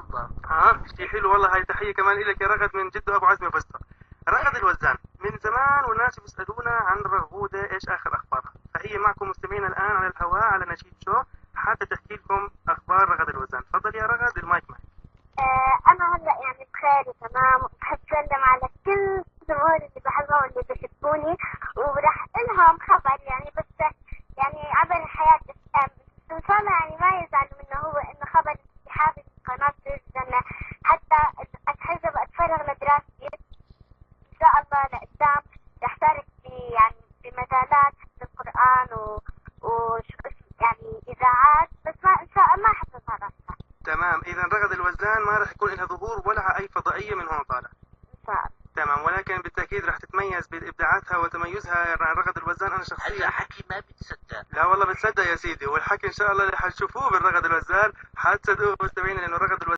بالضبط. شيء حلو والله. هاي تحية كمان لك يا رغد من جدة أبو عزمي فستق. رغد الوزان من زمان والناس بيسألونا عن رغودة إيش آخر أخبارها، فهي معكم مستمعين الآن على الهواء على نشيد شو حتى تحكي لكم أخبار رغد الوزان. تفضل يا رغد، المايك معك. أنا هلا يعني بخير تمام، وبحب سلم على كل الجمهور اللي بحبهم واللي بيحبوني، وراح لهم خبر يعني بس يعني عبر الحياة إن شاء الله يعني ما يزعلوا منه، هو إنه خبر انسحابي من قناة رزق، حتى أتحجب أتفرغ لدراستي إن شاء الله لقدام. رح أشترك في يعني بمجالات حفظ القرآن يعني إذاعات، بس ما إن شاء الله ما حتظهر. تمام، إذا رغد الوزان ما راح يكون لها ظهور ولا على أي فضائية من هون طالع. إن شاء الله. تمام، ولكن بالتأكيد راح تتميز بإبداعاتها وتميزها عن رغد الوزان. أنا شخصيا هذا حكي ما بتصدق. لا والله بتصدق يا سيدي، والحكي إن شاء الله اللي حتشوفوه بالرغد الوزان حتصدقوه مستمعين، لأنه رغد الوزان